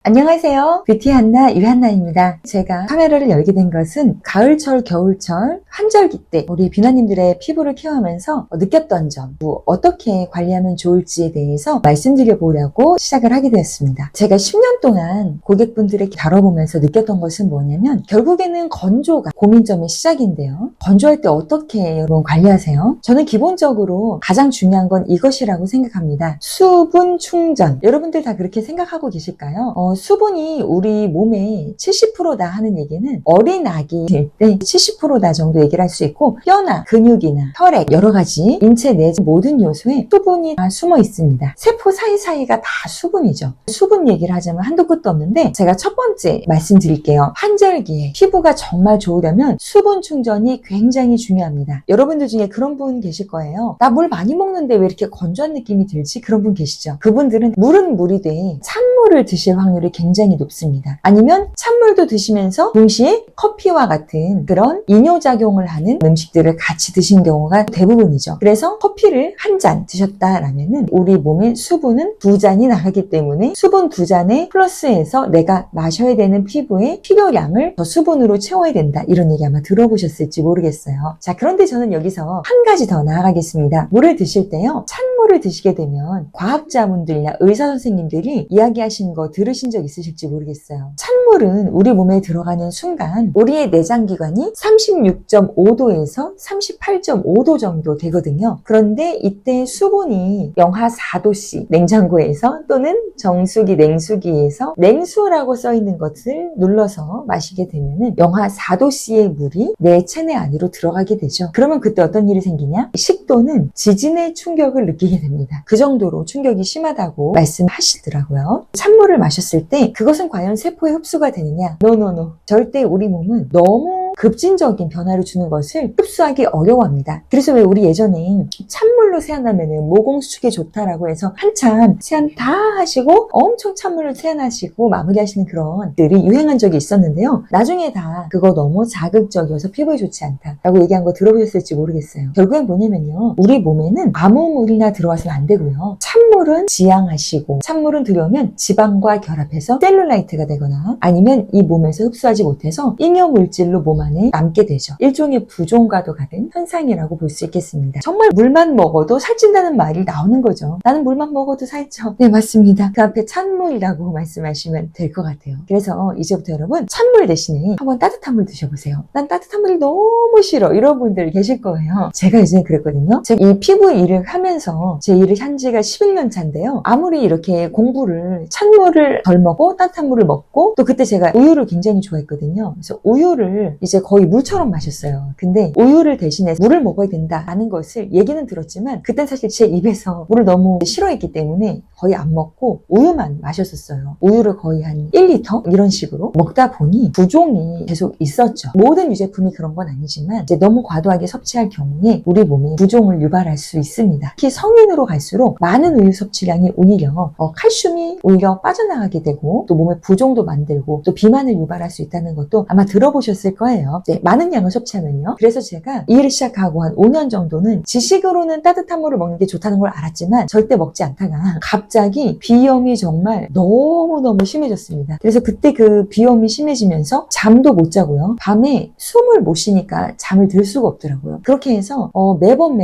안녕하세요. 뷰티 한나 유한나입니다. 제가 카메라를 열게 된 것은 가을철, 겨울철, 환절기 때 우리 비나님들의 피부를 케어하면서 느꼈던 점, 어떻게 관리하면 좋을지에 대해서 말씀드려보려고 시작을 하게 되었습니다. 제가 10년 동안 고객분들에게 다뤄보면서 느꼈던 것은 뭐냐면 결국에는 건조가 고민점의 시작인데요. 건조할 때 어떻게 여러분 관리하세요? 저는 기본적으로 가장 중요한 건 이것이라고 생각합니다. 수분 충전. 여러분들 다 그렇게 생각하고 계실까요? 수분이 우리 몸의 70%다 하는 얘기는 어린 아기일 때 70%다 정도 얘기를 할 수 있고, 뼈나 근육이나 혈액 여러 가지 인체 내 모든 요소에 수분이 다 숨어 있습니다. 세포 사이사이가 다 수분이죠. 수분 얘기를 하자면 한도 끝도 없는데, 제가 첫 번째 말씀드릴게요. 환절기에 피부가 정말 좋으려면 수분 충전이 굉장히 중요합니다. 여러분들 중에 그런 분 계실 거예요. 나 물 많이 먹는데 왜 이렇게 건조한 느낌이 들지? 그런 분 계시죠. 그분들은 물은 물이 돼 찬물을 드실 확률이 굉장히 높습니다. 아니면 찬물도 드시면서 동시에 커피와 같은 그런 이뇨작용을 하는 음식들을 같이 드신 경우가 대부분이죠. 그래서 커피를 한 잔 드셨다라면은 우리 몸의 수분은 2잔이 나가기 때문에 수분 2잔에 플러스해서 내가 마셔야 되는 피부의 필요량을 더 수분으로 채워야 된다. 이런 얘기 아마 들어보셨을지 모르겠어요. 자, 그런데 저는 여기서 한 가지 더 나아가겠습니다. 물을 드실 때요, 찬물을 드시게 되면 과학자분들이나 의사 선생님들이 이야기하시는 거 들으신 적 있으실지 모르겠어요. 찬물은 우리 몸에 들어가는 순간 우리의 내장기관이 36.5도에서 38.5도 정도 되거든요. 그런데 이때 수분이 영하 4도씨 냉장고에서 또는 정수기 냉수기에서 냉수라고 써있는 것을 눌러서 마시게 되면은 영하 4도씨의 물이 내 체내 안으로 들어가게 되죠. 그러면 그때 어떤 일이 생기냐? 식도는 지진의 충격을 느끼게 됩니다. 그 정도로 충격이 심하다고 말씀하시더라고요. 찬물을 마셨을 때 그것은 과연 세포에 흡수가 되느냐? 노노노. 절대 우리 몸은 너무 급진적인 변화를 주는 것을 흡수하기 어려워합니다. 그래서 왜 우리 예전에 찬물로 세안하면 모공수축에 좋다라고 해서 한참 세안 다 하시고 엄청 찬물로 세안하시고 마무리하시는 그런 들이 유행한 적이 있었는데요. 나중에 다 그거 너무 자극적이어서 피부에 좋지 않다라고 얘기한 거 들어보셨을지 모르겠어요. 결국엔 뭐냐면요, 우리 몸에는 아무 물이나 들어와서는 안 되고요. 찬물은 지양하시고, 찬물은 들어오면 지방과 결합해서 셀룰라이트가 되거나 아니면 이 몸에서 흡수하지 못해서 잉여물질로 몸 안에 남게 되죠. 일종의 부종과도 같은 현상이라고 볼 수 있겠습니다. 정말 물만 먹어도 살찐다는 말이 나오는 거죠. 나는 물만 먹어도 살쪄. 네, 맞습니다. 그 앞에 찬물이라고 말씀하시면 될 것 같아요. 그래서 이제부터 여러분, 찬물 대신에 한번 따뜻한 물 드셔보세요. 난 따뜻한 물이 너무 싫어, 이런 분들 계실 거예요. 제가 예전에 그랬거든요. 제가 이 피부 일을 하면서 제 일을 한 지가 11년 차인데요. 아무리 이렇게 공부를 찬물을 덜 먹고 따뜻한 물을 먹고, 또 그때 제가 우유를 굉장히 좋아했거든요. 그래서 우유를 이제 거의 물처럼 마셨어요. 근데 우유를 대신해 물을 먹어야 된다라는 것을 얘기는 들었지만, 그땐 사실 제 입에서 물을 너무 싫어했기 때문에 거의 안 먹고 우유만 마셨었어요. 우유를 거의 한 1리터 이런 식으로 먹다 보니 부종이 계속 있었죠. 모든 유제품이 그런 건 아니지만 이제 너무 과도하게 섭취할 경우에 우리 몸이 부종을 유발할 수 있습니다. 특히 성인으로 갈수록 많은 우유 섭취량이 오히려 칼슘이 오히려 빠져나가게 되고, 또 몸에 부종도 만들고 또 비만을 유발할 수 있다는 것도 아마 들어보셨을 거예요. 네, 많은 양을 섭취하면요. 그래서 제가 이 일을 시작하고 한 5년 정도는 지식으로는 따뜻한 물을 먹는 게 좋다는 걸 알았지만 절대 먹지 않다가 갑자기 비염이 정말 너무너무 심해졌습니다. 그래서 그때 그 비염이 심해지면서 잠도 못 자고요. 밤에 숨을 못 쉬니까 잠을 들 수가 없더라고요. 그렇게 해서 매번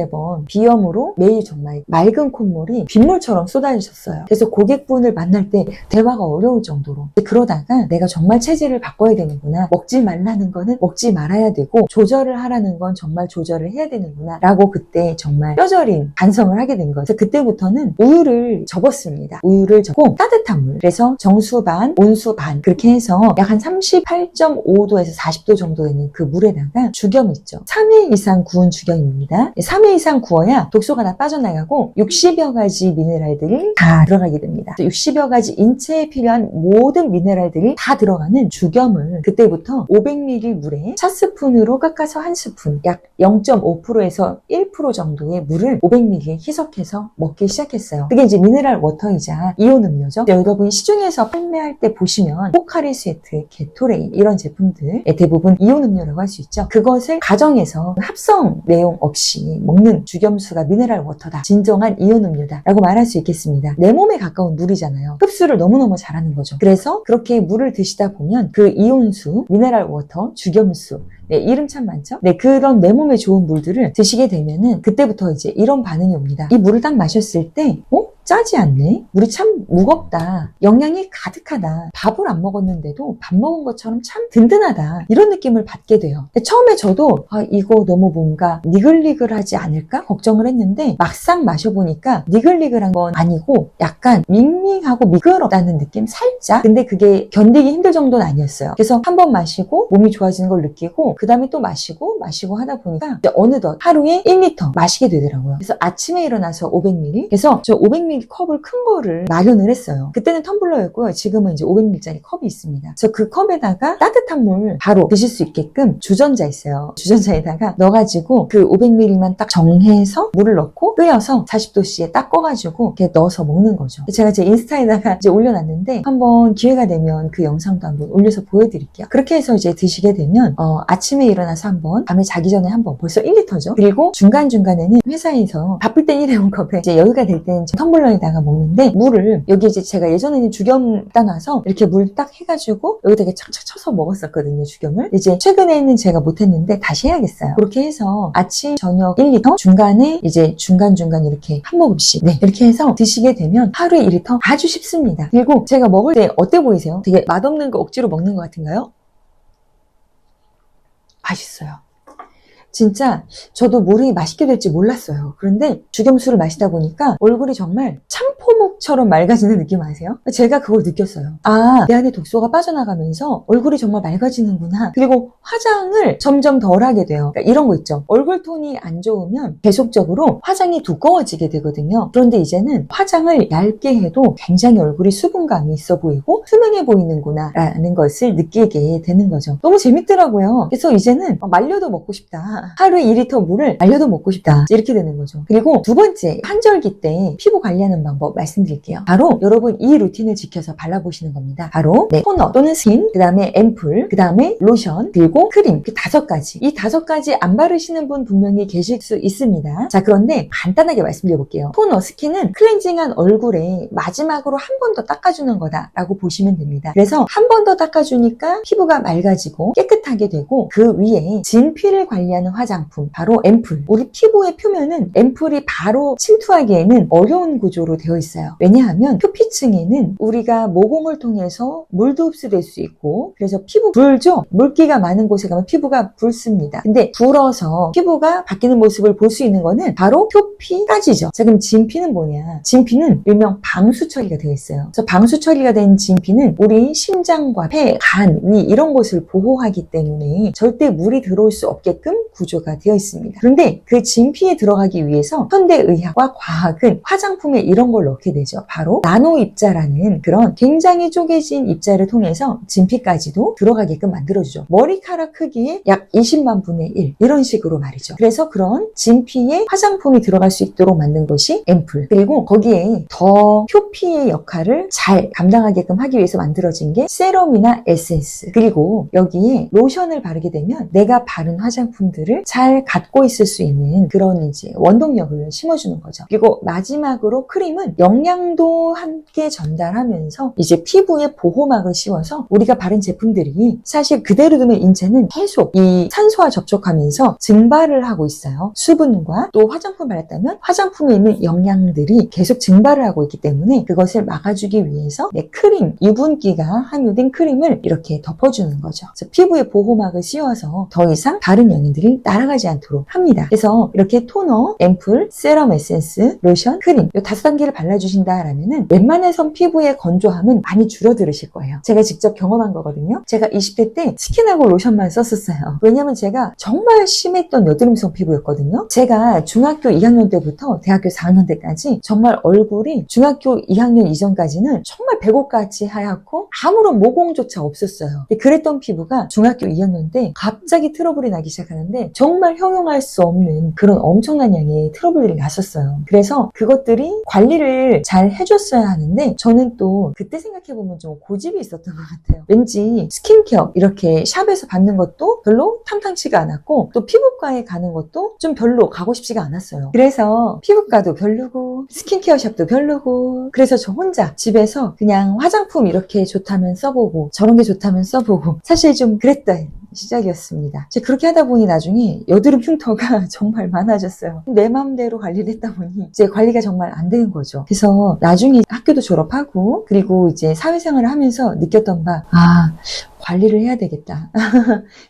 비염으로 매일 정말 맑은 콧물이 빗물처럼 쏟아지셨어요. 그래서 고객분을 만날 때 대화가 어려울 정도로. 그러다가 내가 정말 체질을 바꿔야 되는구나, 먹지 말라는 거는 먹지 말아야 되고 조절을 하라는 건 정말 조절을 해야 되는구나 라고 그때 정말 뼈저린 반성을 하게 된 거예요. 그래서 그때부터는 우유를 접었습니다. 우유를 접고 따뜻한 물, 그래서 정수 반, 온수 반, 그렇게 해서 약 한 38.5도에서 40도 정도 되는 그 물에다가 죽염 있죠. 3회 이상 구운 죽염입니다. 3회 이상 구워야 독소가 다 빠져나가고 60여 가지 미네랄들이 다 들어가게 됩니다. 60여 가지 인체에 필요한 모든 미네랄들이 다 들어가는 죽염을 그때부터 500ml 물에 물에 샷스푼으로 깎아서 한 스푼, 약 0.5%에서 1% 정도의 물을 500ml 희석해서 먹기 시작했어요. 그게 이제 미네랄 워터이자 이온 음료죠. 여러분 시중에서 판매할 때 보시면 포카리 스웨트, 게토레이 이런 제품들 대부분 이온 음료라고 할 수 있죠. 그것을 가정에서 합성 내용 없이 먹는 주겸수가 미네랄 워터다, 진정한 이온 음료다 라고 말할 수 있겠습니다. 내 몸에 가까운 물이잖아요. 흡수를 너무너무 잘하는 거죠. 그래서 그렇게 물을 드시다 보면 그 이온수, 미네랄 워터, 주겸수, 네, 이름 참 많죠? 네, 그런 내 몸에 좋은 물들을 드시게 되면은 그때부터 이제 이런 반응이 옵니다. 이 물을 딱 마셨을 때, 짜지 않네? 물이 참 무겁다. 영양이 가득하다. 밥을 안 먹었는데도 밥 먹은 것처럼 참 든든하다. 이런 느낌을 받게 돼요. 처음에 저도 이거 너무 뭔가 니글니글하지 않을까? 걱정을 했는데 막상 마셔보니까 니글니글한 건 아니고 약간 밍밍하고 미끄럽다는 느낌? 살짝? 근데 그게 견디기 힘들 정도는 아니었어요. 그래서 한 번 마시고 몸이 좋아지는 걸 느끼고 그 다음에 또 마시고 하다 보니까 이제 어느덧 하루에 1리터 마시게 되더라고요. 그래서 아침에 일어나서 500ml, 그래서 저 500ml 컵을 큰 거를 마련을 했어요. 그때는 텀블러였고요. 지금은 이제 500ml짜리 컵이 있습니다. 그래서 그 컵에다가 따뜻한 물 바로 드실 수 있게끔 주전자 있어요. 주전자에다가 넣어가지고 그 500ml만 딱 정해서 물을 넣고 끓여서 40도씨에 딱 꺼가지고 이렇게 넣어서 먹는 거죠. 제가 제 인스타에다가 이제 올려놨는데 한번 기회가 되면 그 영상도 한번 올려서 보여드릴게요. 그렇게 해서 이제 드시게 되면 아침에 일어나서 한번, 밤에 자기 전에 한번, 벌써 1리터죠. 그리고 중간중간에는 회사에서 바쁠 땐 일회용 컵에 이제 여유가 될 때는 텀블러에다가 먹는데 물을 여기 이제 제가 예전에는 주겸 따놔서 이렇게 물 딱 해가지고 여기다가 착착 쳐서 먹었었거든요, 주겸을. 이제 최근에는 제가 못했는데 다시 해야겠어요. 그렇게 해서 아침, 저녁 1리터, 중간에 이제 중간중간 이렇게 한 모금씩 이렇게 해서 드시게 되면 하루에 1리터 아주 쉽습니다. 그리고 제가 먹을 때 어때 보이세요? 되게 맛없는 거 억지로 먹는 것 같은가요? 맛있어요. 진짜 저도 물이 맛있게 될지 몰랐어요. 그런데 주겸수를 마시다 보니까 얼굴이 정말 참포묵처럼 맑아지는 느낌 아세요? 제가 그걸 느꼈어요. 내 안에 독소가 빠져나가면서 얼굴이 정말 맑아지는구나. 그리고 화장을 점점 덜 하게 돼요. 그러니까 이런 거 있죠. 얼굴 톤이 안 좋으면 계속적으로 화장이 두꺼워지게 되거든요. 그런데 이제는 화장을 얇게 해도 굉장히 얼굴이 수분감이 있어 보이고 투명해 보이는구나 라는 것을 느끼게 되는 거죠. 너무 재밌더라고요. 그래서 이제는 말려도 먹고 싶다. 하루에 2리터 물을 말려도 먹고 싶다. 이렇게 되는 거죠. 그리고 두 번째, 환절기 때 피부 관리하는 방법 말씀드릴게요. 바로 여러분 이 루틴을 지켜서 발라보시는 겁니다. 바로 토너 또는 스킨, 그 다음에 앰플, 그 다음에 로션, 그리고 크림, 그 5가지. 이 5가지 안 바르시는 분 분명히 계실 수 있습니다. 자, 그런데 간단하게 말씀드려볼게요. 토너, 스킨은 클렌징한 얼굴에 마지막으로 한 번 더 닦아주는 거다라고 보시면 됩니다. 그래서 한 번 더 닦아주니까 피부가 맑아지고 깨끗하게 되고 그 위에 진피를 관리하는 화장품, 바로 앰플. 우리 피부의 표면은 앰플이 바로 침투하기에는 어려운 구조로 되어 있어요. 왜냐하면 표피층에는 우리가 모공을 통해서 물도 흡수될 수 있고, 그래서 피부 불죠? 물기가 많은 곳에 가면 피부가 붉습니다. 근데 불어서 피부가 바뀌는 모습을 볼 수 있는 거는 바로 표피까지죠. 자, 그럼 진피는 뭐냐? 진피는 일명 방수 처리가 되어 있어요. 그래서 방수 처리가 된 진피는 우리 심장과 폐, 간, 위 이런 곳을 보호하기 때문에 절대 물이 들어올 수 없게끔 구조가 되어 있습니다. 그런데 그 진피에 들어가기 위해서 현대의학과 과학은 화장품에 이런 걸 넣게 되죠. 바로 나노 입자라는 그런 굉장히 쪼개진 입자를 통해서 진피까지도 들어가게끔 만들어주죠. 머리카락 크기의 약 20만 분의 1 이런 식으로 말이죠. 그래서 그런 진피에 화장품이 들어갈 수 있도록 만든 것이 앰플. 그리고 거기에 더 표피의 역할을 잘 감당하게끔 하기 위해서 만들어진 게 세럼이나 에센스. 그리고 여기에 로션을 바르게 되면 내가 바른 화장품들을 잘 갖고 있을 수 있는 그런 이제 원동력을 심어주는 거죠. 그리고 마지막으로 크림은 영양도 함께 전달하면서 이제 피부에 보호막을 씌워서 우리가 바른 제품들이 사실 그대로 두면 인체는 계속 이 산소와 접촉하면서 증발을 하고 있어요. 수분과 또 화장품 발랐다면 화장품에 있는 영양들이 계속 증발을 하고 있기 때문에 그것을 막아주기 위해서 크림, 유분기가 함유된 크림을 이렇게 덮어주는 거죠. 그래서 피부에 보호막을 씌워서 더 이상 다른 영양들이 피부들이 날아가지 않도록 합니다. 그래서 이렇게 토너, 앰플, 세럼 에센스, 로션, 크림 이 5단계를 발라주신다라면은 웬만해선 피부의 건조함은 많이 줄어들으실 거예요. 제가 직접 경험한 거거든요. 제가 20대 때 스킨하고 로션만 썼었어요. 왜냐면 제가 정말 심했던 여드름성 피부였거든요. 제가 중학교 2학년 때부터 대학교 4학년 때까지 정말 얼굴이 중학교 2학년 이전까지는 정말 배고같이 하얗고 아무런 모공조차 없었어요. 그랬던 피부가 중학교 2학년 때 갑자기 트러블이 나기 시작하는데 정말 형용할 수 없는 그런 엄청난 양의 트러블들이 났었어요. 그래서 그것들이 관리를 잘 해줬어야 하는데 저는 또 그때 생각해보면 좀 고집이 있었던 것 같아요. 왠지 스킨케어 이렇게 샵에서 받는 것도 별로 탐탁치가 않았고 또 피부과에 가는 것도 좀 별로 가고 싶지가 않았어요. 그래서 피부과도 별로고 스킨케어 샵도 별로고 그래서 저 혼자 집에서 그냥 화장품 이렇게 좋다면 써보고 저런 게 좋다면 써보고 사실 좀 그랬던 시작이었습니다. 그렇게 하다 보니 나중에 여드름 흉터가 정말 많아졌어요. 내 마음대로 관리를 했다 보니 이제 관리가 정말 안 되는 거죠. 그래서 나중에 학교도 졸업하고 그리고 이제 사회생활을 하면서 느꼈던 바 관리를 해야 되겠다.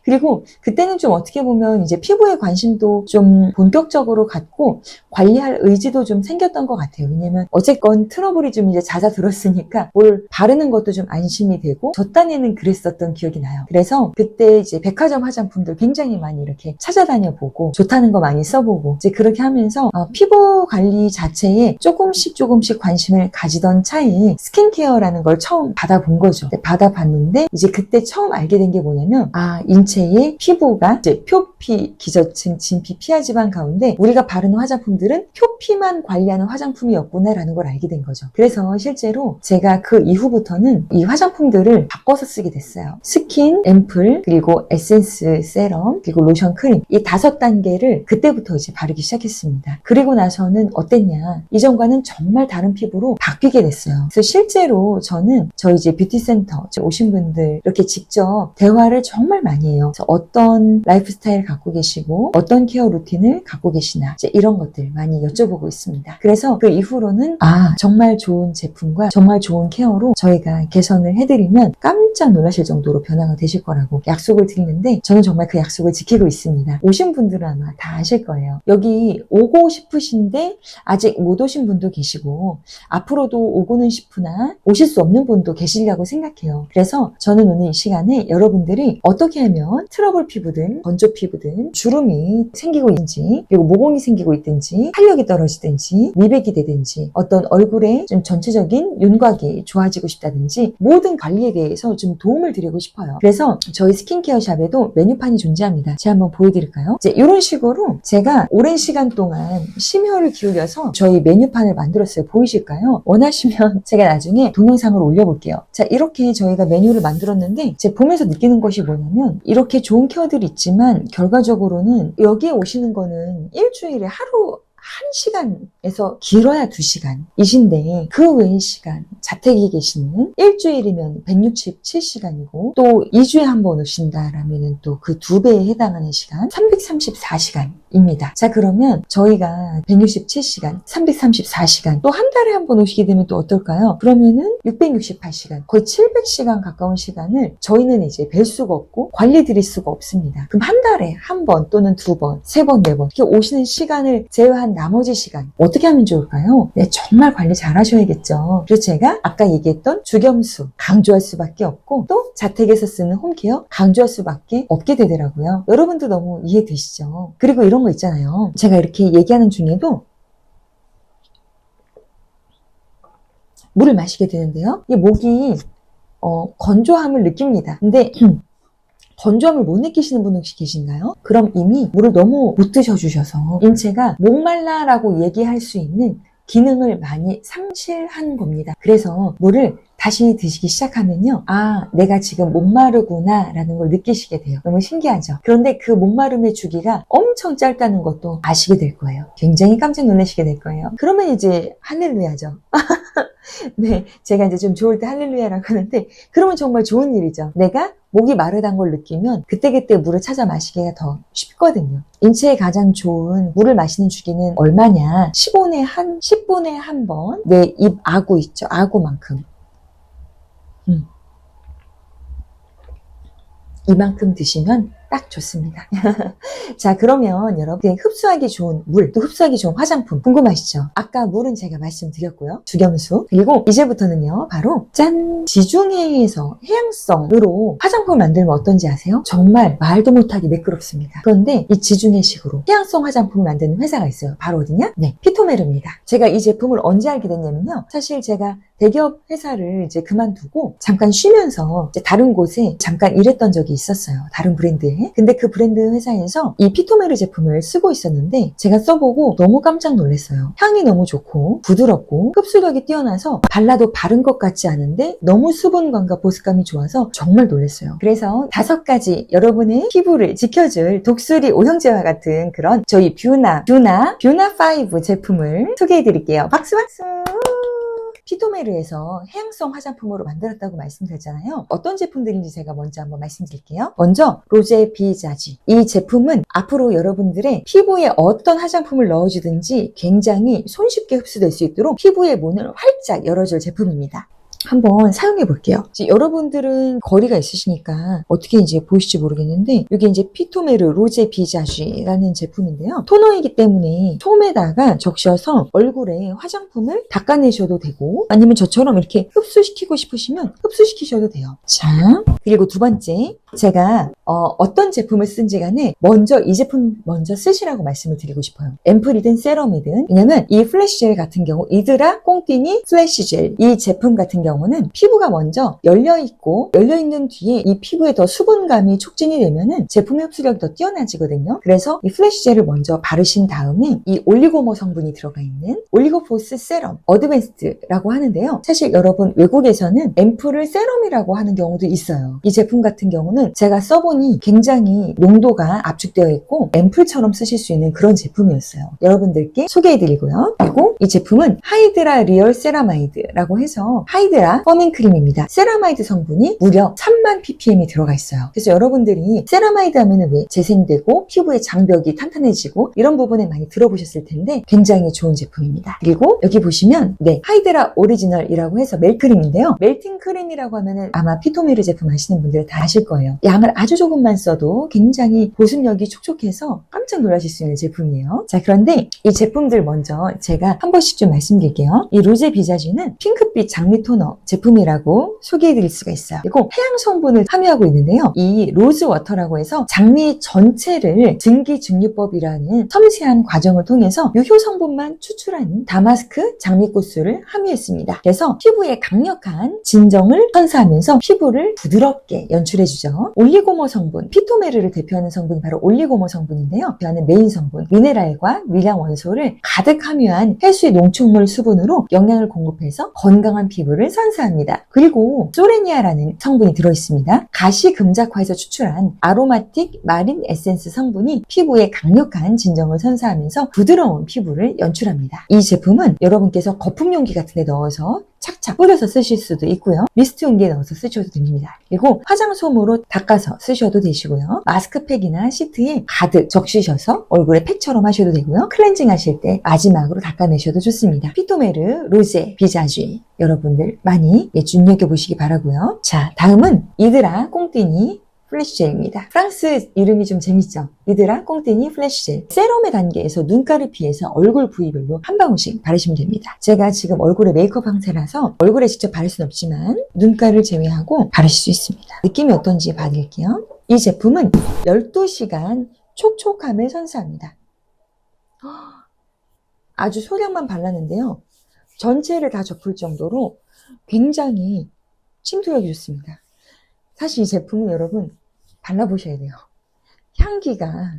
그리고 그때는 좀 어떻게 보면 이제 피부에 관심도 좀 본격적으로 갖고 관리할 의지도 좀 생겼던 것 같아요. 왜냐면 어쨌건 트러블이 좀 이제 잦아들었으니까 뭘 바르는 것도 좀 안심이 되고 저 딴에는 그랬었던 기억이 나요. 그래서 그때 이제 백화점 화장품들 굉장히 많이 이렇게 찾아다녀 보고 좋다는 거 많이 써보고 이제 그렇게 하면서 피부 관리 자체에 조금씩 관심을 가지던 차에 스킨케어라는 걸 처음 받아본 거죠. 받아봤는데 이제 그때 처음 알게 된 게 뭐냐면 인체의 피부가 이제 표피, 기저층, 진피, 피하지방 가운데 우리가 바르는 화장품들은 표피만 관리하는 화장품이었구나라는 걸 알게 된 거죠. 그래서 실제로 제가 그 이후부터는 이 화장품들을 바꿔서 쓰게 됐어요. 스킨, 앰플, 그리고 에센스, 세럼, 그리고 로션, 크림 이 5단계를 그때부터 이제 바르기 시작했습니다. 그리고 나서는 어땠냐? 이전과는 정말 다른 피부로 바뀌게 됐어요. 그래서 실제로 저는 저희 이제 뷰티센터 오신 분들 이렇게 직접 대화를 정말 많이 해요. 그래서 어떤 라이프 스타일 갖고 계시고 어떤 케어 루틴을 갖고 계시나 이제 이런 것들 많이 여쭤보고 있습니다. 그래서 그 이후로는 정말 좋은 제품과 정말 좋은 케어로 저희가 개선을 해드리면 깜짝 놀라실 정도로 변화가 되실 거라고 약속을 드리는데 저는 정말 그 약속을 지키고 있습니다. 오신 분들은 아마 다 아실 거예요. 여기 오고 싶으신데 아직 못 오신 분도 계시고 앞으로도 오고는 싶으나 오실 수 없는 분도 계시리라고 생각해요. 그래서 저는 오늘 이 시간에 여러분들이 어떻게 하면 트러블 피부든 건조 피부든 주름이 생기고 있는지 그리고 모공이 생기고 있든지 탄력이 떨어지든지 미백이 되든지 어떤 얼굴에 좀 전체적인 윤곽이 좋아지고 싶다든지 모든 관리에 대해서 좀 도움을 드리고 싶어요. 그래서 저희 스킨케어 샵에도 메뉴판이 존재합니다. 제가 한번 보여드릴까요? 이제 이런 식으로 제가 오랜 시간 동안 심혈을 기울여서 저희 메뉴판을 만들었어요. 보이실까요? 원하시면 제가 나중에 동영상을 올려볼게요. 자, 이렇게 저희가 메뉴를 만들었는데 제가 보면서 느끼는 것이 뭐냐면 이렇게 좋은 케어들이 있지만 결과적으로는 여기에 오시는 거는 일주일에 하루 1시간에서 길어야 2시간이신데 그 외의 시간 자택에 계시는 일주일이면 167시간이고 또 2주에 한 번 오신다라면 또 그 2배에 해당하는 시간 334시간입니다. 자, 그러면 저희가 167시간, 334시간 또 한 달에 한 번 오시게 되면 또 어떨까요? 그러면은 668시간, 거의 700시간 가까운 시간을 저희는 이제 뵐 수가 없고 관리 드릴 수가 없습니다. 그럼 한 달에 한 번 또는 2번, 3번, 4번 이렇게 오시는 시간을 제외한 나머지 시간 어떻게 하면 좋을까요? 네, 정말 관리 잘 하셔야겠죠. 그래서 제가 아까 얘기했던 주겸수 강조할 수밖에 없고 또 자택에서 쓰는 홈케어 강조할 수밖에 없게 되더라고요. 여러분도 너무 이해되시죠? 그리고 이런 거 있잖아요. 제가 이렇게 얘기하는 중에도 물을 마시게 되는데요. 이 목이 건조함을 느낍니다. 근데 건조함을 못 느끼시는 분 혹시 계신가요? 그럼 이미 물을 너무 못 드셔주셔서 인체가 목말라라고 얘기할 수 있는 기능을 많이 상실한 겁니다. 그래서 물을 다시 드시기 시작하면요. 내가 지금 목마르구나 라는 걸 느끼시게 돼요. 너무 신기하죠? 그런데 그 목마름의 주기가 엄청 짧다는 것도 아시게 될 거예요. 굉장히 깜짝 놀라시게 될 거예요. 그러면 이제 할렐루야죠. 네, 제가 이제 좀 좋을 때 할렐루야라고 하는데 그러면 정말 좋은 일이죠. 내가 목이 마르다는 걸 느끼면 그때그때 물을 찾아 마시기가 더 쉽거든요. 인체에 가장 좋은 물을 마시는 주기는 얼마냐? 10분에 한 번 내 입 아구 있죠? 아구만큼 이만큼 드시면 딱 좋습니다. 자, 그러면 여러분 흡수하기 좋은 물, 또 흡수하기 좋은 화장품 궁금하시죠? 아까 물은 제가 말씀드렸고요. 주겸수. 그리고 이제부터는요. 바로 짠! 지중해에서 해양성으로 화장품을 만들면 어떤지 아세요? 정말 말도 못하게 매끄럽습니다. 그런데 이 지중해식으로 해양성 화장품을 만드는 회사가 있어요. 바로 어디냐? 네, 피토메르입니다. 제가 이 제품을 언제 알게 됐냐면요. 사실 제가 대기업 회사를 이제 그만두고 잠깐 쉬면서 이제 다른 곳에 잠깐 일했던 적이 있었어요. 다른 브랜드에. 근데 그 브랜드 회사에서 이 피토메르 제품을 쓰고 있었는데 제가 써보고 너무 깜짝 놀랐어요. 향이 너무 좋고 부드럽고 흡수력이 뛰어나서 발라도 바른 것 같지 않은데 너무 수분감과 보습감이 좋아서 정말 놀랐어요. 그래서 5가지 여러분의 피부를 지켜줄 독수리 오형제와 같은 그런 저희 뷰나5 제품을 소개해드릴게요. 박수 박수! 피토메르에서 해양성 화장품으로 만들었다고 말씀드렸잖아요. 어떤 제품들인지 제가 먼저 한번 말씀드릴게요. 먼저 로제 비자지. 이 제품은 앞으로 여러분들의 피부에 어떤 화장품을 넣어주든지 굉장히 손쉽게 흡수될 수 있도록 피부의 문을 활짝 열어줄 제품입니다. 한번 사용해 볼게요. 여러분들은 거리가 있으시니까 어떻게 이제 보실지 모르겠는데 이게 이제 피토메르 로제 비자쥐라는 제품인데요. 토너이기 때문에 솜에다가 적셔서 얼굴에 화장품을 닦아내셔도 되고 아니면 저처럼 이렇게 흡수시키고 싶으시면 흡수시키셔도 돼요. 자, 그리고 두 번째 제가 어떤 제품을 쓴지 간에 먼저 이 제품 먼저 쓰시라고 말씀을 드리고 싶어요. 앰플이든 세럼이든. 왜냐면 이 플래시젤 같은 경우 이드라 꽁띠니 플래시젤 이 제품 같은 경우는 피부가 먼저 열려있고 열려있는 뒤에 이 피부에 더 수분감이 촉진이 되면은 제품의 흡수력이 더 뛰어나지거든요. 그래서 이 플래시젤을 먼저 바르신 다음에 이 올리고모 성분이 들어가 있는 올리고포스 세럼 어드밴스드라고 하는데요. 사실 여러분 외국에서는 앰플을 세럼이라고 하는 경우도 있어요. 이 제품 같은 경우는 제가 써보니 굉장히 농도가 압축되어 있고 앰플처럼 쓰실 수 있는 그런 제품이었어요. 여러분들께 소개해드리고요. 그리고 이 제품은 하이드라 리얼 세라마이드라고 해서 하이드라 퍼밍 크림입니다. 세라마이드 성분이 무려 3만 ppm이 들어가 있어요. 그래서 여러분들이 세라마이드 하면은 왜 재생되고 피부의 장벽이 탄탄해지고 이런 부분에 많이 들어보셨을 텐데 굉장히 좋은 제품입니다. 그리고 여기 보시면 네 하이드라 오리지널이라고 해서 멜크림인데요. 멜팅 크림이라고 하면은 아마 피토메르 제품 아시는 분들 다 아실 거예요. 양을 아주 조금만 써도 굉장히 보습력이 촉촉해서 깜짝 놀라실 수 있는 제품이에요. 자, 그런데 이 제품들 먼저 제가 한 번씩 좀 말씀드릴게요. 이 로제 비자지는 핑크빛 장미 토너 제품이라고 소개해드릴 수가 있어요. 그리고 해양 성분을 함유하고 있는데요. 이 로즈 워터라고 해서 장미 전체를 증기증류법이라는 섬세한 과정을 통해서 유효 성분만 추출한 다마스크 장미꽃술을 함유했습니다. 그래서 피부에 강력한 진정을 선사하면서 피부를 부드럽게 연출해주죠. 올리고모 성분, 피토메르를 대표하는 성분이 바로 올리고모 성분인데요. 대표하는 메인 성분, 미네랄과 위량 원소를 가득 함유한 해수의 농축물 수분으로 영양을 공급해서 건강한 피부를 선사합니다. 그리고 소레니아라는 성분이 들어있습니다. 가시 금작화에서 추출한 아로마틱 마린 에센스 성분이 피부에 강력한 진정을 선사하면서 부드러운 피부를 연출합니다. 이 제품은 여러분께서 거품 용기 같은 데 넣어서 착착 뿌려서 쓰실 수도 있고요. 미스트 용기에 넣어서 쓰셔도 됩니다. 그리고 화장솜으로 닦아서 쓰셔도 되시고요. 마스크팩이나 시트에 가득 적시셔서 얼굴에 팩처럼 하셔도 되고요. 클렌징 하실 때 마지막으로 닦아내셔도 좋습니다. 피토메르 로제 비자쥐 여러분들 많이 눈여겨보시기 바라고요. 자, 다음은 이드라 꽁띠니 플래시젤입니다. 프랑스 이름이 좀 재밌죠? 이드라 꽁띠니 플래시젤. 세럼의 단계에서 눈가를 피해서 얼굴 부위별로 한 방울씩 바르시면 됩니다. 제가 지금 얼굴에 메이크업 상태라서 얼굴에 직접 바를 수는 없지만 눈가를 제외하고 바르실 수 있습니다. 느낌이 어떤지 봐드릴게요. 이 제품은 12시간 촉촉함을 선사합니다. 아주 소량만 발랐는데요. 전체를 다 접을 정도로 굉장히 침투력이 좋습니다. 사실 이 제품은 여러분 발라보셔야 돼요. 향기가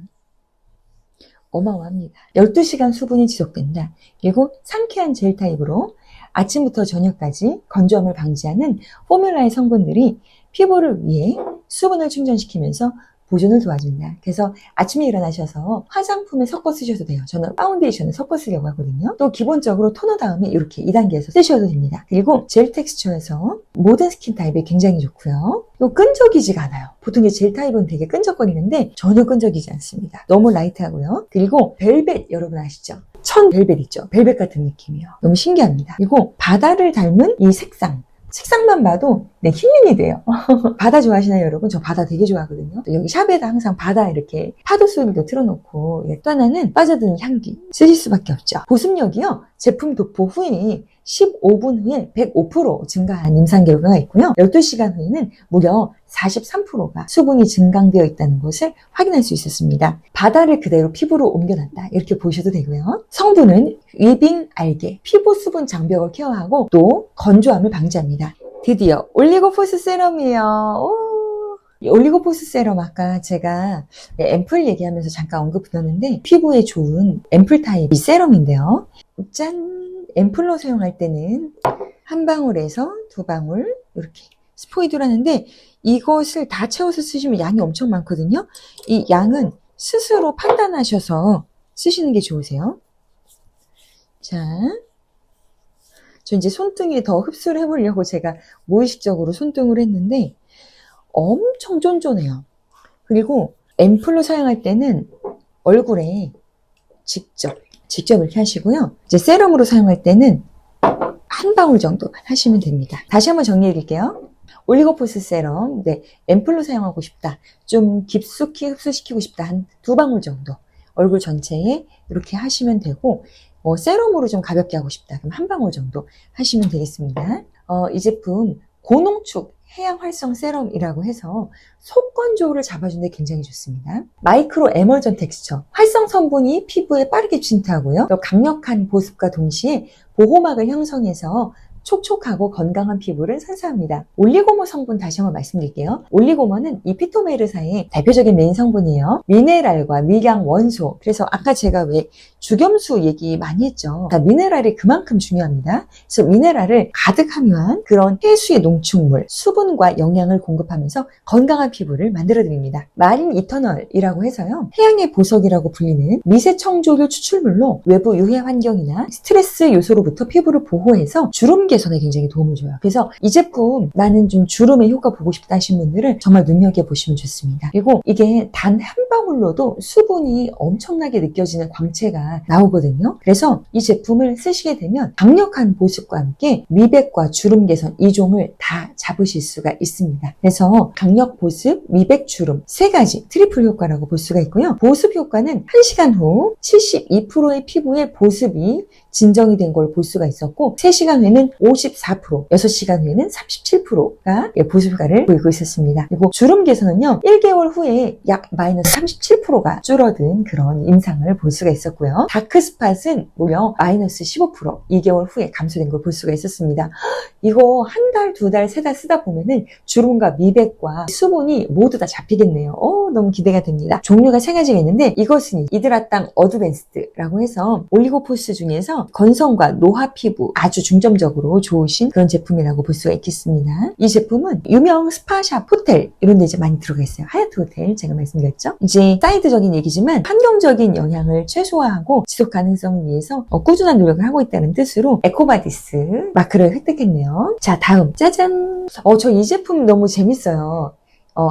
어마어마합니다. 12시간 수분이 지속된다. 그리고 상쾌한 젤 타입으로 아침부터 저녁까지 건조함을 방지하는 포뮬라의 성분들이 피부를 위해 수분을 충전시키면서 보존을 도와준다. 그래서 아침에 일어나셔서 화장품에 섞어 쓰셔도 돼요. 저는 파운데이션을 섞어 쓰려고 하거든요. 또 기본적으로 토너 다음에 이렇게 2단계에서 쓰셔도 됩니다. 그리고 젤 텍스처에서 모든 스킨 타입에 굉장히 좋고요. 또 끈적이지가 않아요. 보통 이제 젤 타입은 되게 끈적거리는데 전혀 끈적이지 않습니다. 너무 라이트하고요. 그리고 벨벳 여러분 아시죠? 천 벨벳 있죠? 벨벳 같은 느낌이요. 너무 신기합니다. 그리고 바다를 닮은 이 색상 색상만 봐도 네, 힐링이 돼요. 바다 좋아하시나요, 여러분? 저 바다 되게 좋아하거든요. 여기 샵에다 항상 바다 이렇게 파도 소리도 틀어놓고 예, 또 하나는 빠져드는 향기 쓰실 수밖에 없죠. 보습력이요. 제품 도포 후에 15분 후에 105% 증가한 임상 결과가 있고요. 12시간 후에는 무려 43%가 수분이 증강되어 있다는 것을 확인할 수 있었습니다. 바다를 그대로 피부로 옮겨놨다. 이렇게 보셔도 되고요. 성분은 위빙 알게, 피부 수분 장벽을 케어하고 또 건조함을 방지합니다. 드디어 올리고포스 세럼이에요. 이 올리고포스 세럼 아까 제가 앰플 얘기하면서 잠깐 언급드렸는데 피부에 좋은 앰플 타입 이 세럼인데요. 짠! 앰플로 사용할 때는 한 방울에서 두 방울 이렇게 스포이드를 하는데 이것을 다 채워서 쓰시면 양이 엄청 많거든요. 이 양은 스스로 판단하셔서 쓰시는 게 좋으세요. 자, 저 이제 손등에 더 흡수를 해보려고 제가 무의식적으로 손등을 했는데 엄청 쫀쫀해요. 그리고 앰플로 사용할 때는 얼굴에 직접 이렇게 하시고요. 이제 세럼으로 사용할 때는 한 방울 정도 하시면 됩니다. 다시 한번 정리해 드릴게요. 올리고포스 세럼, 네, 앰플로 사용하고 싶다. 좀 깊숙이 흡수시키고 싶다. 한 두 방울 정도. 얼굴 전체에 이렇게 하시면 되고, 세럼으로 좀 가볍게 하고 싶다. 그럼 한 방울 정도 하시면 되겠습니다. 이 제품 고농축 해양 활성 세럼이라고 해서 속 건조를 잡아주는데 굉장히 좋습니다. 마이크로 에멀전 텍스처, 활성 성분이 피부에 빠르게 침투하고요. 또 강력한 보습과 동시에 보호막을 형성해서 촉촉하고 건강한 피부를 선사합니다. 올리고머 성분 다시 한번 말씀드릴게요. 올리고머는 이 피토메르사의 대표적인 메인 성분이에요. 미네랄과 미량 원소. 그래서 아까 제가 왜 주겸수 얘기 많이 했죠. 미네랄이 그만큼 중요합니다. 그래서 미네랄을 가득 함유한 그런 해수의 농축물, 수분과 영양을 공급하면서 건강한 피부를 만들어드립니다. 마린 이터널이라고 해서요. 해양의 보석이라고 불리는 미세 청조류 추출물로 외부 유해 환경이나 스트레스 요소로부터 피부를 보호해서 주름 개선에 굉장히 도움을 줘요. 그래서 이 제품 나는 좀 주름의 효과 보고 싶다 하신 분들은 정말 눈여겨보시면 좋습니다. 그리고 이게 단 한 방울로도 수분이 엄청나게 느껴지는 광채가 나오거든요. 그래서 이 제품을 쓰시게 되면 강력한 보습과 함께 미백과 주름 개선 2종을 다 잡으실 수가 있습니다. 그래서 강력 보습, 미백, 주름 세 가지 트리플 효과라고 볼 수가 있고요. 보습 효과는 1시간 후 72%의 피부에 보습이 진정이 된 걸 볼 수가 있었고 3시간 후에는 54%, 6시간 후에는 37%가 보습 효과를 보이고 있었습니다. 그리고 주름 개선은요. 1개월 후에 약 마이너스 37%가 줄어든 그런 임상을 볼 수가 있었고요. 다크스팟은 무려 마이너스 15%, 2개월 후에 감소된 걸 볼 수가 있었습니다. 이거 한 달, 두 달, 세 달 쓰다 보면은 주름과 미백과 수분이 모두 다 잡히겠네요. 너무 기대가 됩니다. 종류가 세 가지가 있는데 이것은 이드라땅 어드밴스드라고 해서 올리고포스 중에서 건성과 노화 피부 아주 중점적으로 좋으신 그런 제품이라고 볼 수가 있겠습니다. 이 제품은 유명 스파샵, 호텔 이런 데 이제 많이 들어가 있어요. 하얏트 호텔 제가 말씀드렸죠. 이제 사이드적인 얘기지만 환경적인 영향을 최소화하고 지속 가능성을 위해서 꾸준한 노력을 하고 있다는 뜻으로 에코바디스 마크를 획득했네요. 자, 다음 짜잔. 저 이 제품 너무 재밌어요.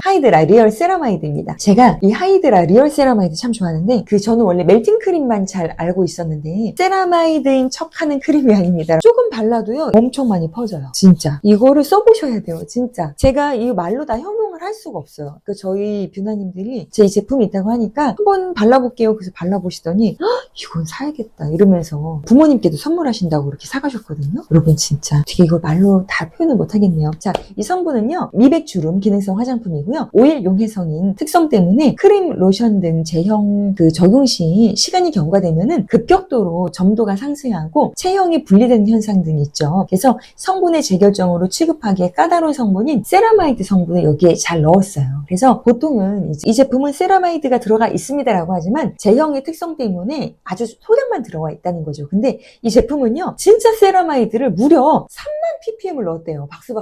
하이드라 리얼 세라마이드입니다. 제가 이 하이드라 리얼 세라마이드 참 좋아하는데 저는 원래 멜팅 크림만 잘 알고 있었는데 세라마이드인 척하는 크림이 아닙니다. 조금 발라도요 엄청 많이 퍼져요. 진짜 이거를 써보셔야 돼요. 진짜 제가 이 말로 다 형용을 할 수가 없어요. 저희 뷰나님들이 제 이 제품이 있다고 하니까 한번 발라볼게요. 그래서 발라보시더니 이건 사야겠다 이러면서 부모님께도 선물하신다고 그렇게 사가셨거든요. 여러분 진짜 되게 이걸 말로 다 표현을 못하겠네요. 자, 이 성분은요 미백 주름 기능성 화장품 이고요. 오일 용해성인 특성 때문에 크림, 로션 등 제형 적용 시 시간이 경과되면은 급격도로 점도가 상승하고 체형이 분리되는 현상 등이 있죠. 그래서 성분의 재결정으로 취급하기에 까다로운 성분인 세라마이드 성분을 여기에 잘 넣었어요. 그래서 보통은 이 제품은 세라마이드가 들어가 있습니다라고 하지만 제형의 특성 때문에 아주 소량만 들어가 있다는 거죠. 근데 이 제품은요, 진짜 세라마이드를 무려 3만 ppm을 넣었대요. 박수.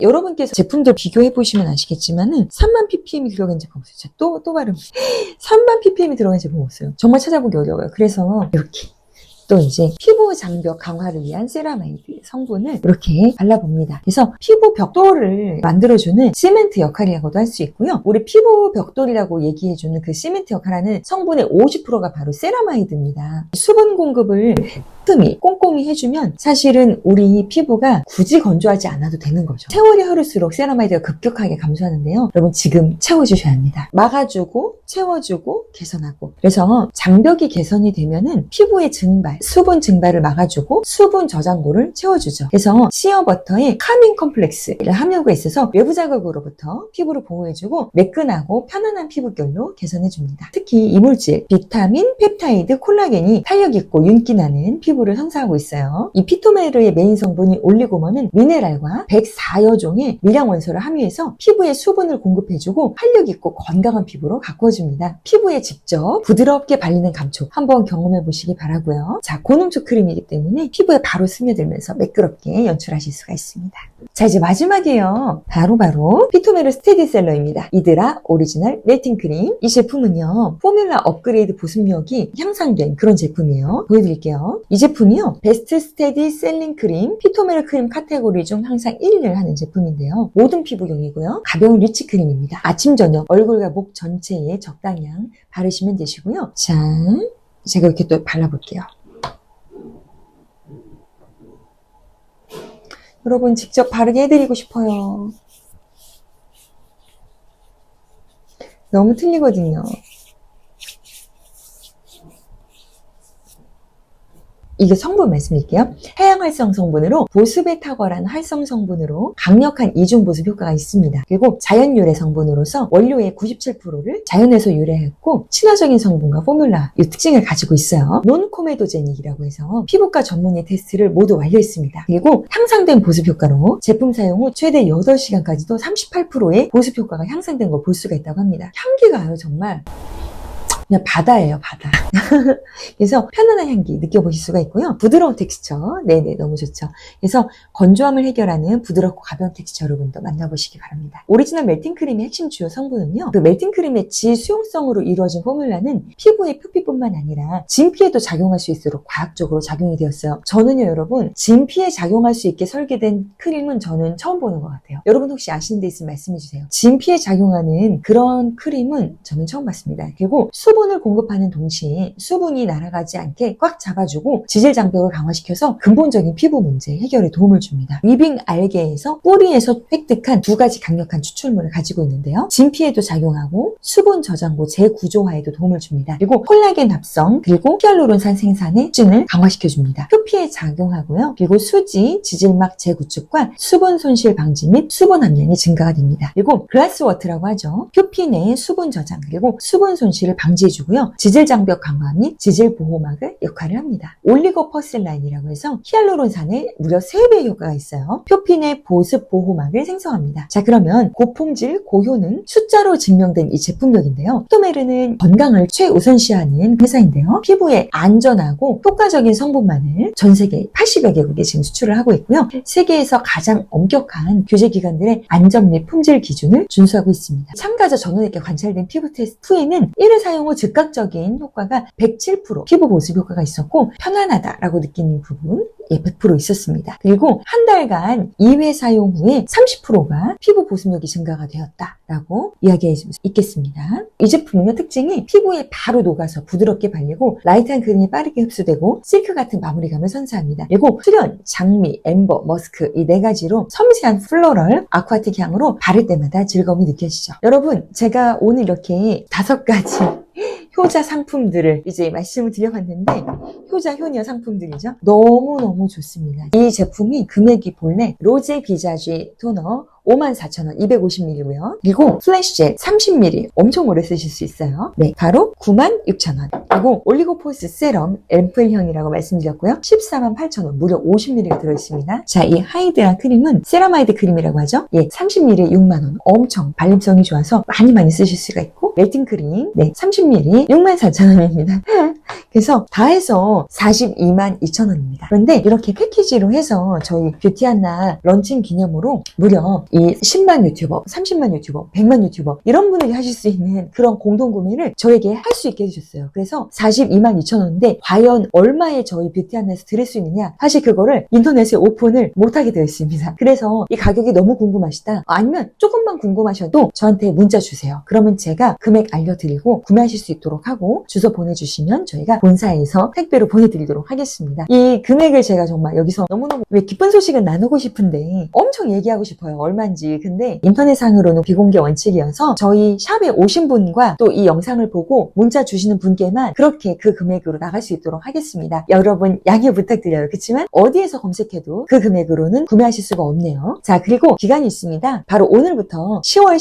여러분께서 제품들 비교해보시면 아시겠지만은 3만 ppm이 들어간 제품 없어요. 또 발음. 3만 ppm이 들어간 제품 없어요. 정말 찾아보기 어려워요. 그래서 이렇게 또 이제 피부 장벽 강화를 위한 세라마이드 성분을 이렇게 발라봅니다. 그래서 피부 벽돌을 만들어주는 시멘트 역할이라고도 할 수 있고요. 우리 피부 벽돌이라고 얘기해주는 그 시멘트 역할하는 성분의 50%가 바로 세라마이드입니다. 수분 공급을 따끔히 꼼꼼히 해주면 사실은 우리 피부가 굳이 건조하지 않아도 되는 거죠. 세월이 흐를수록 세라마이드가 급격하게 감소하는데요. 여러분 지금 채워주셔야 합니다. 막아주고 채워주고 개선하고. 그래서 장벽이 개선이 되면은 피부의 증발, 수분 증발을 막아주고 수분 저장고를 채워주죠. 그래서 시어버터에 카밍 컴플렉스를 함유가 있어서 외부 자극으로부터 피부를 보호해주고 매끈하고 편안한 피부결로 개선해줍니다. 특히 이물질, 비타민, 펩타이드, 콜라겐이 탄력있고 윤기나는 피부를 형성하고 있어요. 이 피토메르의 메인 성분인 올리고먼은 미네랄과 104여 종의 미량 원소를 함유해서 피부에 수분을 공급해주고 탄력있고 건강한 피부로 가꾸어줍니다. 피부에 직접 부드럽게 발리는 감촉 한번 경험해보시기 바라고요. 자, 고농축 크림이기 때문에 피부에 바로 스며들면서 매끄럽게 연출하실 수가 있습니다. 자, 이제 마지막이에요. 바로 피토메르 스테디셀러입니다. 이드라 오리지널 멜팅 크림. 이 제품은요, 포뮬라 업그레이드 보습력이 향상된 그런 제품이에요. 보여드릴게요. 이 제품이요, 베스트 스테디 셀링 크림, 피토메르 크림 카테고리 중 항상 1위를 하는 제품인데요. 모든 피부용이고요. 가벼운 리치 크림입니다. 아침, 저녁, 얼굴과 목 전체에 적당량 바르시면 되시고요. 자, 제가 이렇게 또 발라볼게요. 여러분 직접 바르게 해드리고 싶어요. 너무 틀리거든요. 이게 성분 말씀드릴게요. 해양활성 성분으로 보습에 탁월한 활성 성분으로 강력한 이중 보습 효과가 있습니다. 그리고 자연 유래 성분으로서 원료의 97%를 자연에서 유래했고 친화적인 성분과 포뮬라 이 특징을 가지고 있어요. 논코메도제닉이라고 해서 피부과 전문의 테스트를 모두 완료했습니다. 그리고 향상된 보습 효과로 제품 사용 후 최대 8시간까지도 38%의 보습 효과가 향상된 걸 볼 수가 있다고 합니다. 향기가요 정말 그냥 바다예요, 바다. 그래서 편안한 향기 느껴보실 수가 있고요. 부드러운 텍스처, 네네, 너무 좋죠. 그래서 건조함을 해결하는 부드럽고 가벼운 텍스처 여러분도 만나보시기 바랍니다. 오리지널 멜팅 크림의 핵심 주요 성분은요, 그 멜팅 크림의 지수용성으로 이루어진 포뮬라는 피부의 표피뿐만 아니라 진피에도 작용할 수 있도록 과학적으로 작용이 되었어요. 저는요, 여러분, 진피에 작용할 수 있게 설계된 크림은 저는 처음 보는 것 같아요. 여러분 혹시 아시는 데 있으면 말씀해주세요. 진피에 작용하는 그런 크림은 저는 처음 봤습니다. 그리고 수분을 공급하는 동시에 수분이 날아가지 않게 꽉 잡아주고 지질 장벽을 강화시켜서 근본적인 피부 문제 해결에 도움을 줍니다. 위빙 알게에서 뿌리에서 획득한 2가지 강력한 추출물을 가지고 있는데요. 진피에도 작용하고 수분 저장고 재구조화에도 도움을 줍니다. 그리고 콜라겐 합성 그리고 히알루론산 생산의 촉진을 강화시켜줍니다. 표피에 작용하고요. 그리고 수지, 지질막 재구축과 수분 손실 방지 및 수분 함량이 증가가 됩니다. 그리고 글라스 워터라고 하죠. 표피 내의 수분 저장 그리고 수분 손실을 방지해 주고요. 지질 장벽 강화 및 지질 보호막을 역할을 합니다. 올리고 퍼셀라인이라고 해서 히알루론산의 무려 3배의 효과가 있어요. 표피 내 보습 보호막을 생성합니다. 자, 그러면 고품질, 고효능, 숫자로 증명된 이 제품력인데요. 피토메르는 건강을 최우선시하는 회사인데요. 피부에 안전하고 효과적인 성분만을 전 세계 80여 개국에 지금 수출을 하고 있고요. 세계에서 가장 엄격한 규제기관들의 안전 및 품질 기준을 준수하고 있습니다. 참가자 전원에게 관찰된 피부 테스트 후에는 1회 사용 후 즉각적인 효과가 107% 피부 보습 효과가 있었고 편안하다라고 느끼는 부분 100% 있었습니다. 그리고 한 달간 2회 사용 후에 30%가 피부 보습력이 증가가 되었다라고 이야기해 줄 수 있겠습니다. 이 제품의 특징이 피부에 바로 녹아서 부드럽게 발리고 라이트한 그림이 빠르게 흡수되고 실크 같은 마무리감을 선사합니다. 그리고 수련, 장미, 엠버, 머스크 이 4가지로 섬세한 플로럴, 아쿠아틱 향으로 바를 때마다 즐거움이 느껴지죠. 여러분 제가 오늘 이렇게 5가지 효자 상품들을 이제 말씀을 드려봤는데 효자 효녀 상품들이죠. 너무너무 좋습니다. 이 제품이 금액이 본래 로제 비자지 토너 54,000원 250ml고요. 그리고 플래시젤 30ml 엄청 오래 쓰실 수 있어요. 네, 바로 96,000원. 그리고 올리고포스 세럼 앰플형이라고 말씀드렸고요. 148,000원 무려 50ml가 들어있습니다. 자, 이 하이드라 크림은 세라마이드 크림이라고 하죠. 예, 30ml 6만원. 엄청 발림성이 좋아서 많이 쓰실 수가 있고 멜팅 크림 네, 30ml 64,000원입니다. 그래서 다 해서 422,200,000원입니다. 그런데 이렇게 패키지로 해서 저희 뷰티한나 런칭 기념으로 무려 이 이 10만 유튜버, 30만 유튜버, 100만 유튜버 이런 분들이 하실 수 있는 그런 공동 구매를 저에게 할 수 있게 해주셨어요. 그래서 42만 2천 원인데 과연 얼마에 저희 뷰티 안에서 드릴 수 있느냐? 사실 그거를 인터넷에 오픈을 못하게 되어 있습니다. 그래서 이 가격이 너무 궁금하시다. 아니면 조금만 궁금하셔도 저한테 문자 주세요. 그러면 제가 금액 알려드리고 구매하실 수 있도록 하고 주소 보내주시면 저희가 본사에서 택배로 보내드리도록 하겠습니다. 이 금액을 제가 정말 여기서 너무너무 왜 기쁜 소식은 나누고 싶은데 엄청 얘기하고 싶어요. 얼마인지. 근데 인터넷상으로는 비공개 원칙이어서 저희 샵에 오신 분과 또 이 영상을 보고 문자 주시는 분께만 그렇게 그 금액으로 나갈 수 있도록 하겠습니다. 여러분 양해 부탁드려요. 그렇지만 어디에서 검색해도 그 금액으로는 구매하실 수가 없네요. 자, 그리고 기간이 있습니다. 바로 오늘부터 10월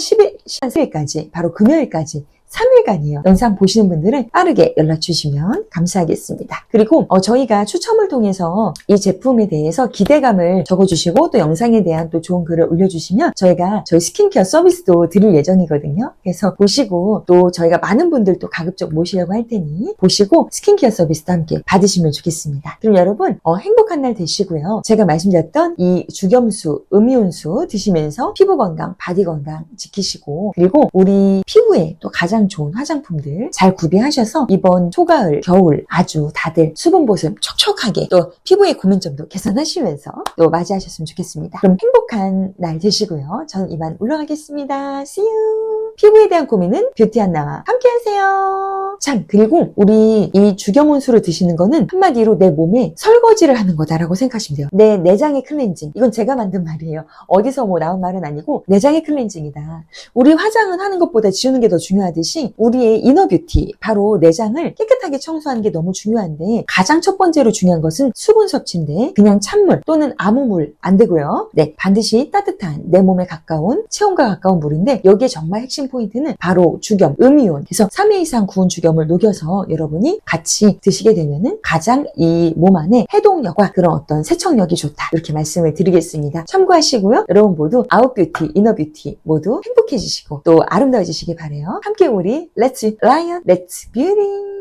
10일까지 바로 금요일까지 3일간이에요. 영상 보시는 분들은 빠르게 연락 주시면 감사하겠습니다. 그리고 저희가 추첨을 통해서 이 제품에 대해서 기대감을 적어주시고 또 영상에 대한 또 좋은 글을 올려주시면 저희가 저희 스킨케어 서비스도 드릴 예정이거든요. 그래서 보시고 또 저희가 많은 분들 또 가급적 모시려고 할 테니 보시고 스킨케어 서비스도 함께 받으시면 좋겠습니다. 그럼 여러분 행복한 날 되시고요. 제가 말씀드렸던 이 죽염수, 음이온수 드시면서 피부 건강, 바디 건강 지키시고 그리고 우리 피부에 또 가장 좋은 화장품들 잘 구비하셔서 이번 초가을, 겨울 아주 다들 수분 보습 촉촉하게 또 피부의 고민점도 개선하시면서 또 맞이하셨으면 좋겠습니다. 그럼 행복한 날 되시고요. 저는 이만 올라가겠습니다. See you! 피부에 대한 고민은 뷰티 안나와 함께 하세요. 참, 그리고 우리 이 죽염온수를 드시는 거는 한마디로 내 몸에 설거지를 하는 거다라고 생각하시면 돼요. 내 내장의 클렌징. 이건 제가 만든 말이에요. 어디서 뭐 나온 말은 아니고 내장의 클렌징이다. 우리 화장은 하는 것보다 지우는 게 더 중요하듯이 우리의 이너 뷰티, 바로 내장을 깨끗하게 청소하는 게 너무 중요한데 가장 첫 번째로 중요한 것은 수분 섭취인데 그냥 찬물 또는 아무 물 안 되고요. 네, 반드시 따뜻한 내 몸에 가까운 체온과 가까운 물인데 여기에 정말 핵심 포인트는 바로 죽염, 음이온. 그래서 3회 이상 구운 죽염을 녹여서 여러분이 같이 드시게 되면은 가장 이 몸 안에 해독력과 그런 어떤 세척력이 좋다. 이렇게 말씀을 드리겠습니다. 참고하시고요. 여러분 모두 아웃 뷰티, 이너 뷰티 모두 행복해지시고 또 아름다워지시길 바라요. 함께 우리 Let's Lion, Let's Beauty!